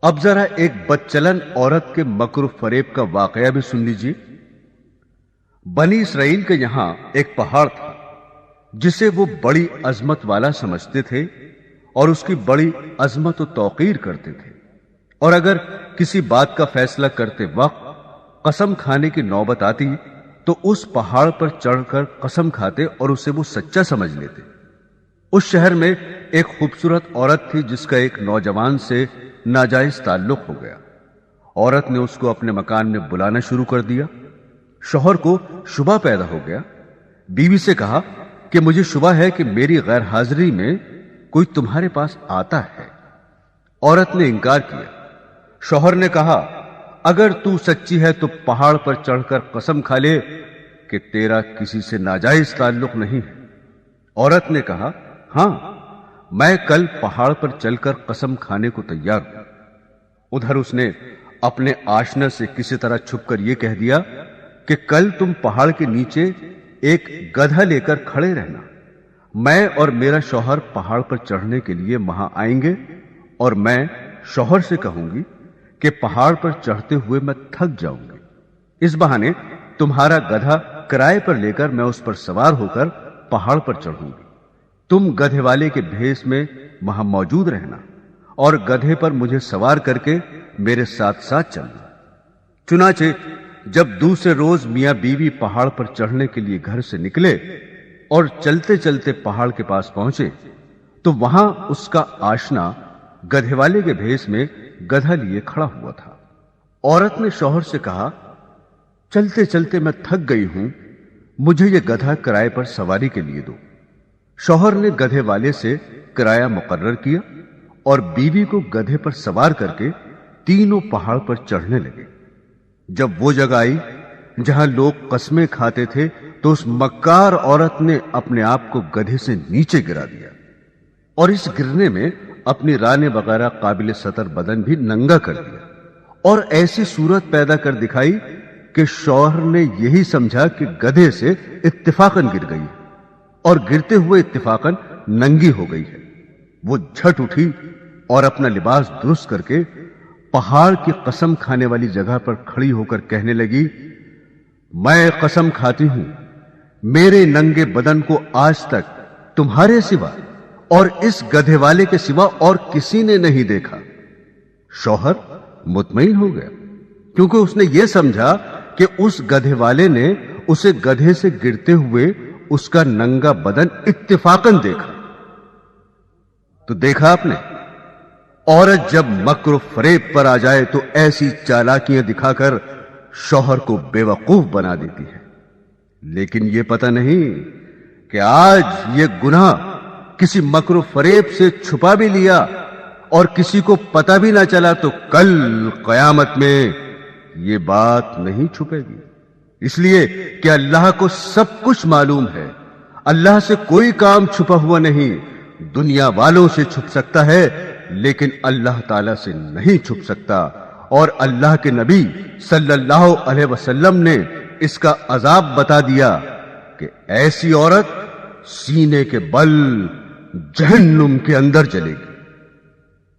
اب ذرا ایک بدچلن عورت کے مکر و فریب کا واقعہ بھی سن لیجیے۔ بنی اسرائیل کے یہاں ایک پہاڑ تھا جسے وہ بڑی عظمت والا سمجھتے تھے اور اس کی بڑی عظمت و توقیر کرتے تھے، اور اگر کسی بات کا فیصلہ کرتے وقت قسم کھانے کی نوبت آتی تو اس پہاڑ پر چڑھ کر قسم کھاتے اور اسے وہ سچا سمجھ لیتے۔ اس شہر میں ایک خوبصورت عورت تھی جس کا ایک نوجوان سے ناجائز تعلق ہو گیا۔ عورت نے اس کو اپنے مکان میں بلانا شروع کر دیا۔ شوہر کو شبہ پیدا ہو گیا۔ بیوی سے کہا کہ مجھے شبہ ہے کہ میری غیر حاضری میں کوئی تمہارے پاس آتا ہے۔ عورت نے انکار کیا۔ شوہر نے کہا اگر تو سچی ہے تو پہاڑ پر چڑھ کر قسم کھا لے کہ تیرا کسی سے ناجائز تعلق نہیں ہے۔ عورت نے کہا ہاں، میں کل پہاڑ پر چل کر قسم کھانے کو تیار ہوں۔ ادھر اس نے اپنے آشنا سے کسی طرح چھپ کر یہ کہہ دیا کہ کل تم پہاڑ کے نیچے ایک گدھا لے کر کھڑے رہنا، میں اور میرا شوہر پہاڑ پر چڑھنے کے لیے وہاں آئیں گے، اور میں شوہر سے کہوں گی کہ پہاڑ پر چڑھتے ہوئے میں تھک جاؤں گی، اس بہانے تمہارا گدھا کرائے پر لے کر میں اس پر سوار ہو کر پہاڑ پر چڑھوں گی۔ تم گدھے والے کے بھیس میں وہاں موجود رہنا اور گدھے پر مجھے سوار کر کے میرے ساتھ ساتھ چلنا۔ چنانچہ جب دوسرے روز میاں بیوی پہاڑ پر چڑھنے کے لیے گھر سے نکلے اور چلتے چلتے پہاڑ کے پاس پہنچے تو وہاں اس کا آشنا گدھے والے کے بھیس میں گدھا لیے کھڑا ہوا تھا۔ عورت نے شوہر سے کہا چلتے چلتے میں تھک گئی ہوں، مجھے یہ گدھا کرائے پر سواری کے لیے دو۔ شوہر نے گدھے والے سے کرایہ مقرر کیا اور بیوی کو گدھے پر سوار کر کے تینوں پہاڑ پر چڑھنے لگے۔ جب وہ جگہ آئی جہاں لوگ قسمیں کھاتے تھے تو اس مکار عورت نے اپنے آپ کو گدھے سے نیچے گرا دیا، اور اس گرنے میں اپنی رانے وغیرہ قابل سطر بدن بھی ننگا کر دیا، اور ایسی صورت پیدا کر دکھائی کہ شوہر نے یہی سمجھا کہ گدھے سے اتفاقاً گر گئی اور گرتے ہوئے اتفاقاً ننگی ہو گئی ہے۔ وہ جھٹ اٹھی اور اپنا لباس درست کر کے پہاڑ کی قسم کھانے والی جگہ پر کھڑی ہو کر کہنے لگی میں قسم کھاتی ہوں میرے ننگے بدن کو آج تک تمہارے سوا اور اس گدھے والے کے سوا اور کسی نے نہیں دیکھا۔ شوہر مطمئن ہو گیا کیونکہ اس نے یہ سمجھا کہ اس گدھے والے نے اسے گدھے سے گرتے ہوئے اس کا ننگا بدن اتفاقاً دیکھا۔ تو دیکھا آپ نے، عورت جب مکر و فریب پر آ جائے تو ایسی چالاکیاں دکھا کر شوہر کو بے وقوف بنا دیتی ہے، لیکن یہ پتہ نہیں کہ آج یہ گناہ کسی مکر و فریب سے چھپا بھی لیا اور کسی کو پتہ بھی نہ چلا تو کل قیامت میں یہ بات نہیں چھپے گی، اس لیے کہ اللہ کو سب کچھ معلوم ہے۔ اللہ سے کوئی کام چھپا ہوا نہیں، دنیا والوں سے چھپ سکتا ہے لیکن اللہ تعالی سے نہیں چھپ سکتا، اور اللہ کے نبی صلی اللہ علیہ وسلم نے اس کا عذاب بتا دیا کہ ایسی عورت سینے کے بل جہنم کے اندر جلے گی۔